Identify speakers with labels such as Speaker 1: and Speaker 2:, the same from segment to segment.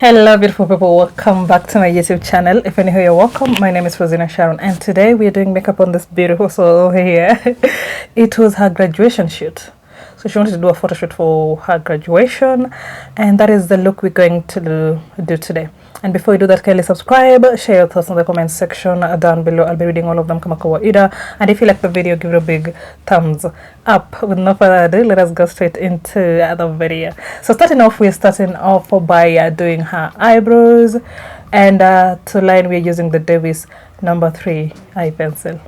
Speaker 1: Hello beautiful people, welcome back to my YouTube channel. If you're new, you're welcome. My name is Rosina Sharon and today we're doing makeup on this beautiful soul over here. It was her graduation shoot, so she wanted to do a photo shoot for her graduation, and that is the look we're going to do today. And before you do that, kindly subscribe, share your thoughts in the comment section down below. I'll be reading all of them kama kawaida. And if you like the video, give it a big thumbs up. With no further ado, let us go straight into the video. So we're starting off by doing her eyebrows, and to line we're using the Davis number 3 eye pencil.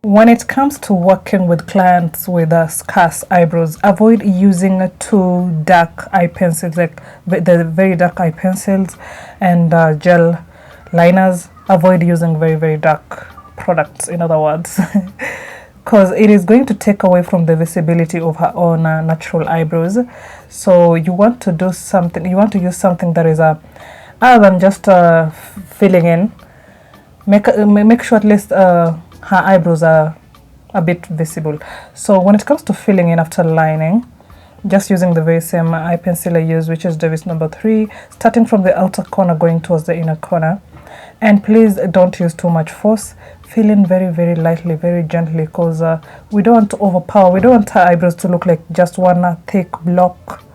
Speaker 1: When it comes to working with clients with scarce eyebrows, avoid using too dark eye pencils, like the very dark eye pencils and gel liners. Avoid using very dark products, in other words, because it is going to take away from the visibility of her own natural eyebrows. So you want to do something, you want to use something that is other than just filling in. Make sure at least her eyebrows are a bit visible. So when it comes to filling in after lining, just using the very same eye pencil I use, which is Davis number 3, starting from the outer corner going towards the inner corner. And please don't use too much force. Fill in very lightly, very gently, because we don't want to overpower. We don't want our eyebrows to look like just one thick block,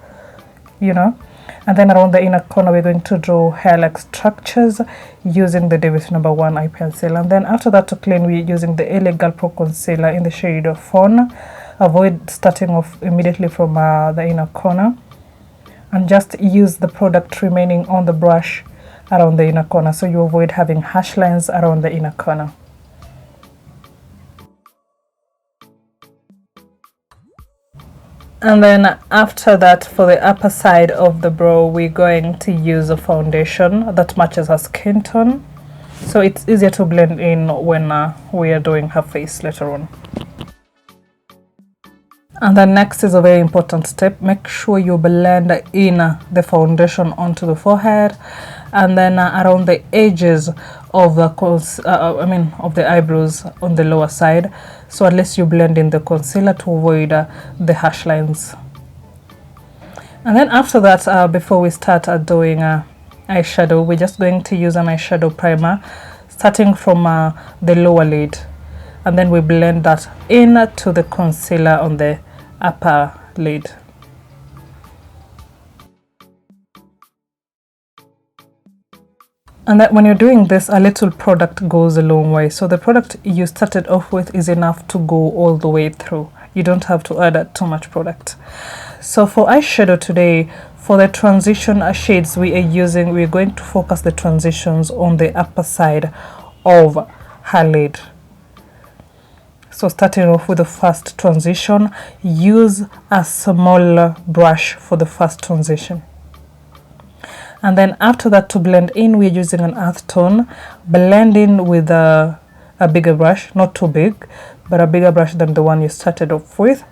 Speaker 1: you know. And then around the inner corner we're going to draw hair-like structures using the Davis number 1 eye pencil. And then after that, to clean, we're using the LA Girl Pro concealer in the shade of Fawn. Avoid starting off immediately from the inner corner, and just use the product remaining on the brush around the inner corner, so you avoid having harsh lines around the inner corner. And then after that, for the upper side of the brow, we're going to use a foundation that matches her skin tone, so it's easier to blend in when we are doing her face later on. And then next is a very important step. Make sure you blend in the foundation onto the forehead, and then around the edges of the of the eyebrows on the lower side, so at least you blend in the concealer to avoid the harsh lines. And then after that, before we start doing eyeshadow, we're just going to use an eyeshadow primer starting from the lower lid, and then we blend that in to the concealer on the upper lid. And that when you're doing this, a little product goes a long way. So the product you started off with is enough to go all the way through. You don't have to add too much product. So for eyeshadow today, for the transition shades we're going to focus the transitions on the upper side of her lid. So starting off with the first transition, use a smaller brush for the first transition. And then after that, to blend in, we're using an earth tone. Blend in with a bigger brush, not too big, but a bigger brush than the one you started off with.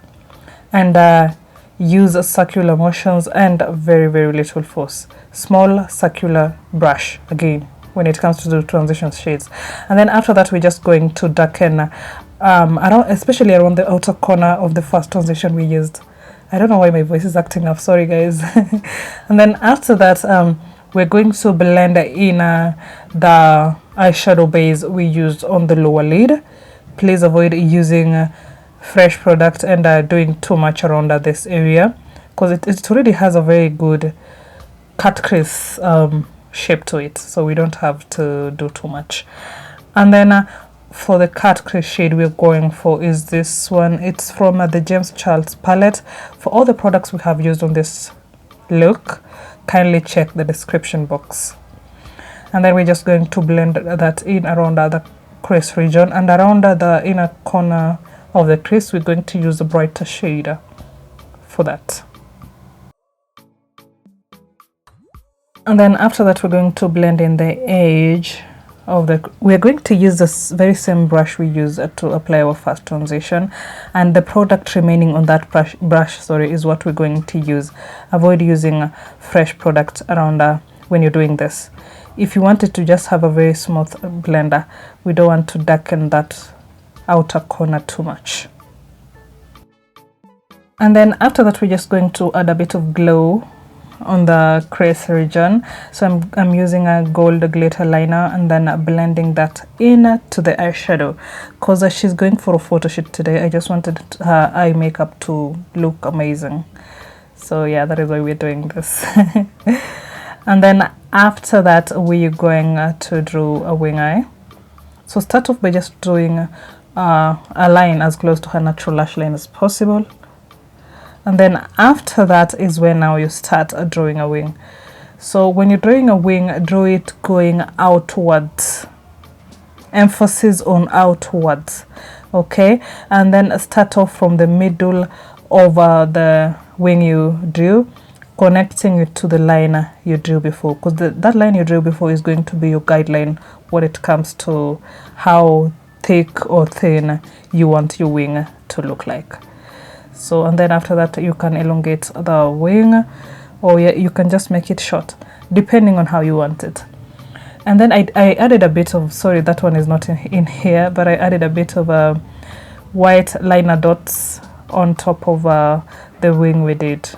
Speaker 1: And use circular motions and very little force. Small circular brush again when it comes to the transition shades. And then after that, we're just going to darken especially around the outer corner of the first transition we used. I don't know why my voice is acting up, sorry guys. And then after that, we're going to blend in the eyeshadow base we used on the lower lid. Please avoid using fresh product and doing too much around this area, because it already has a very good cut crease shape to it, so we don't have to do too much. And then for the cut crease shade we're going for is this one. It's from the James Charles palette. For all the products we have used on this look, kindly check the description box. And then we're just going to blend that in around the crease region, and around the inner corner of the crease we're going to use a brighter shade for that. And then after that, we're going to blend in the edge of we're going to use this very same brush we use to apply our first transition, and the product remaining on that brush is what we're going to use. Avoid using fresh product around when you're doing this. If you wanted to just have a very smooth blender, we don't want to darken that outer corner too much. And then after that, we're just going to add a bit of glow on the crease region. So I'm using a gold glitter liner and then blending that in to the eyeshadow, because she's going for a photo shoot today. I just wanted her eye makeup to look amazing. So yeah, that is why we're doing this. And then after that, we're going to draw a wing eye. So start off by just doing a line as close to her natural lash line as possible. And then after that is when now you start drawing a wing. So when you're drawing a wing, draw it going outwards. Emphasis on outwards. Okay? And then start off from the middle of the wing you drew, connecting it to the line you drew before. Because that line you drew before is going to be your guideline when it comes to how thick or thin you want your wing to look like. So, and then after that you can elongate the wing, or you can just make it short depending on how you want it. And then I added a bit of, sorry, that one is not in here, but I added a bit of white liner dots on top of the wing we did.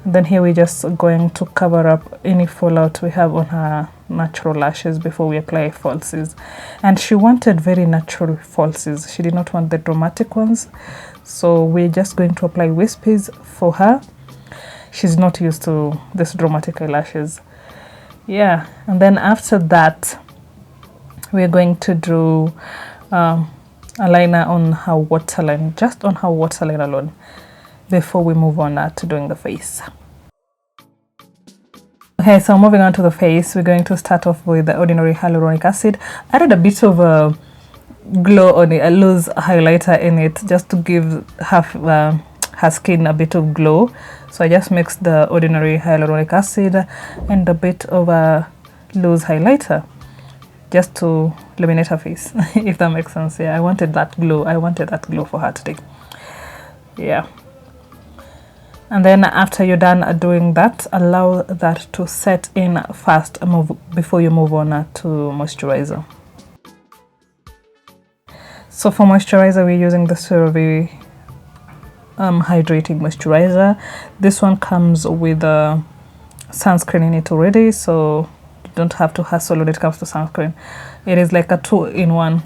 Speaker 1: And then here we're just going to cover up any fallout we have on her natural lashes before we apply falsies. And she wanted very natural falsies. She did not want the dramatic ones. So we're just going to apply wispies for her. She's not used to this dramatic eyelashes. Yeah, and then after that, we're going to draw a liner on her waterline, just on her waterline alone, before we move on to doing the face. Okay, so moving on to the face, we're going to start off with the ordinary hyaluronic acid. I added a bit of glow on it, a loose highlighter in it, just to give her skin a bit of glow. So I just mixed the ordinary hyaluronic acid and a bit of a loose highlighter just to illuminate her face, if that makes sense. Yeah, I wanted that glow for her today. Yeah. And then after you're done doing that, allow that to set in fast before you move on to moisturizer. So for moisturizer, we're using the Cerave hydrating moisturizer. This one comes with a sunscreen in it already, so you don't have to hassle when it comes to sunscreen. It is like a 2-in-1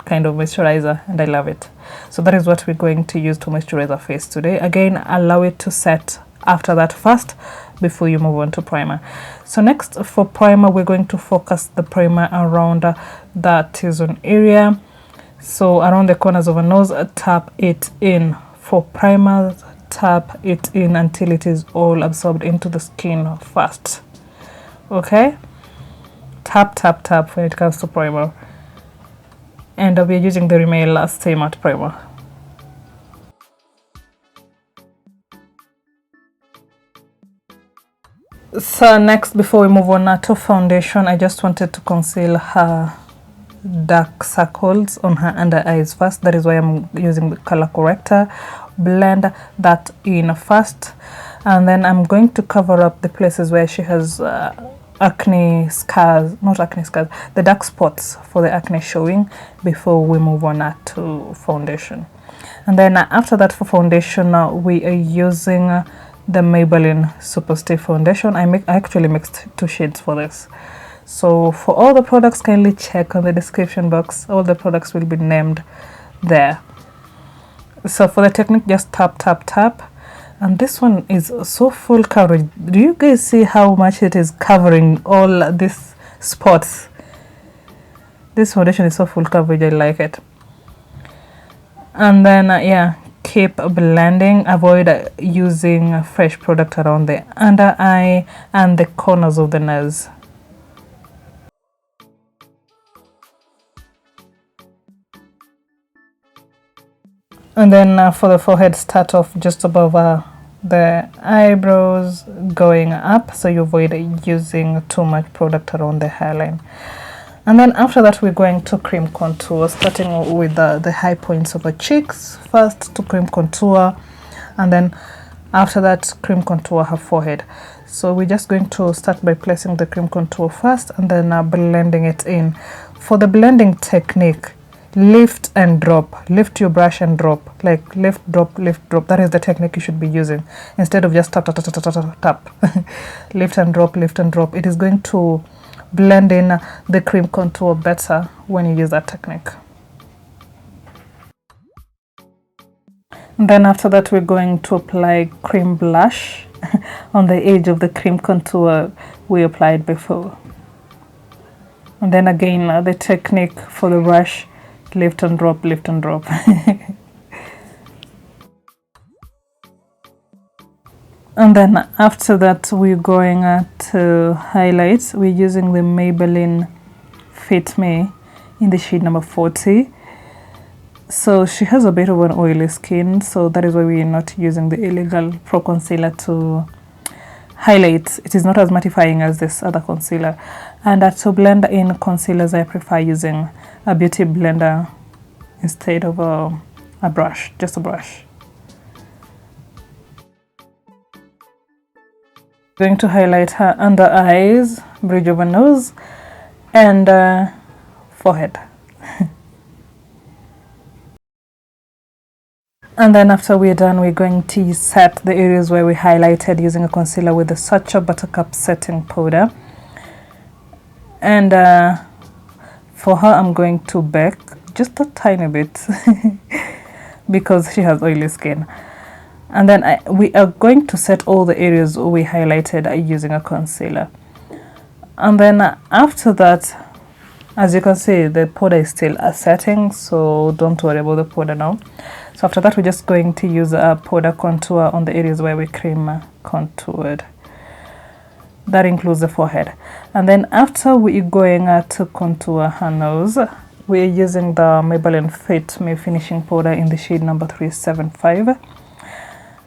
Speaker 1: kind of moisturizer, and I love it. So that is what we're going to use to moisturize our face today. Again, allow it to set after that first before you move on to primer. So next, for primer, we're going to focus the primer around the T-zone area. So around the corners of a nose, tap it in. For primer, tap it in until it is all absorbed into the skin first. Okay? Tap, tap, tap when it comes to primer. And we're using the Rimmel Stay Matte primer. So next, before we move on to foundation, I just wanted to conceal her dark circles on her under eyes first. That is why I'm using the color corrector. Blend that in first, and then I'm going to cover up the places where she has acne scars, not acne scars, the dark spots for the acne showing before we move on to foundation. And then after that, for foundation, we are using the Maybelline Superstay foundation. I actually mixed 2 shades for this. So for all the products, kindly check on the description box. All the products will be named there. So for the technique, just tap, tap, tap. And this one is so full coverage. Do you guys see how much it is covering all these spots? This foundation is so full coverage, I like it. And then, yeah, keep blending. Avoid using fresh product around the under eye and the corners of the nose. And then for the forehead, start off just above the eyebrows going up, so you avoid using too much product around the hairline. And then after that, we're going to cream contour, starting with the high points of the cheeks first to cream contour, and then after that cream contour her forehead. So we're just going to start by placing the cream contour first and then blending it in. For the blending technique, lift and drop. Lift your brush and drop, like lift, drop, lift, drop. That is the technique you should be using instead of just tap, tap, tap, tap, tap, tap. Lift and drop, lift and drop. It is going to blend in the cream contour better when you use that technique. And then after that, we're going to apply cream blush on the edge of the cream contour we applied before. And then again, the technique for the brush, lift and drop, lift and drop. And then after that, we're going to highlight. We're using the Maybelline Fit Me in the shade number 40. So she has a bit of an oily skin, so that is why we're not using the illegal pro concealer to highlight. It is not as mattifying as this other concealer. And to blend in concealers, I prefer using a beauty blender instead of a brush, just a brush. Going to highlight her under eyes, bridge of her nose, and forehead. And then after we're done, we're going to set the areas where we highlighted using a concealer with the Sacha Buttercup setting powder. And for her, I'm going to bake just a tiny bit because she has oily skin. And then we are going to set all the areas we highlighted using a concealer. And then after that, as you can see, the powder is still setting, so don't worry about the powder now. So after that, we're just going to use a powder contour on the areas where we cream contoured. That includes the forehead. And then after we're going to contour her nose, we're using the Maybelline Fit Me finishing powder in the shade number 375.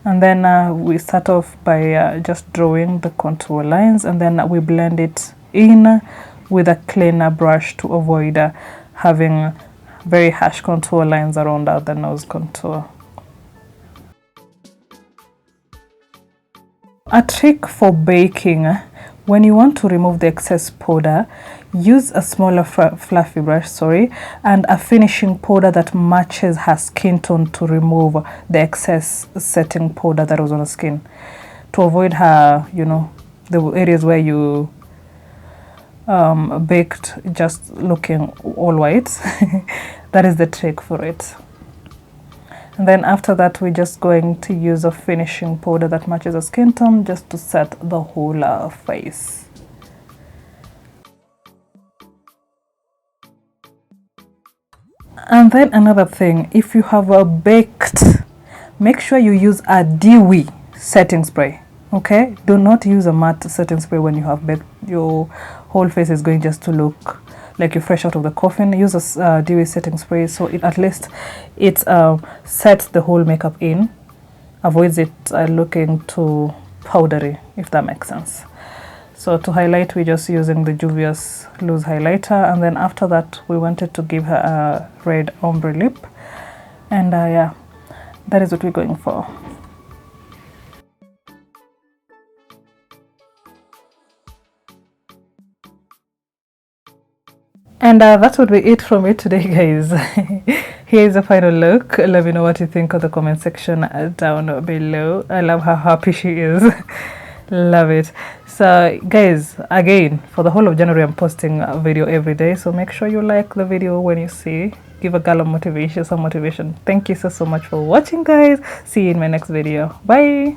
Speaker 1: And then we start off by just drawing the contour lines, and then we blend it in with a cleaner brush to avoid having very harsh contour lines around the nose contour. A trick for baking: when you want to remove the excess powder, use a smaller fluffy brush, and a finishing powder that matches her skin tone to remove the excess setting powder that was on the skin, to avoid her, the areas where you baked just looking all white. That is the trick for it. And then after that, we're just going to use a finishing powder that matches the skin tone just to set the whole face. And then another thing, if you have baked, make sure you use a dewy setting spray. Okay, do not use a matte setting spray when you have baked. Your whole face is going just to look like you're fresh out of the coffin. Use a dewy setting spray, so at least it sets the whole makeup in, avoids it looking too powdery, if that makes sense. So to highlight, we're just using the Juvias loose highlighter, and then after that, we wanted to give her a red ombre lip, and yeah, that is what we're going for. And that would be it from me today, guys. Here is a final look. Let me know what you think of the comment section down below. I love how happy she is. Love it. So guys, again, for the whole of January, I'm posting a video every day, so make sure you like the video when you see. Give a girl some motivation. Thank you so much for watching, guys. See you in my next video. Bye.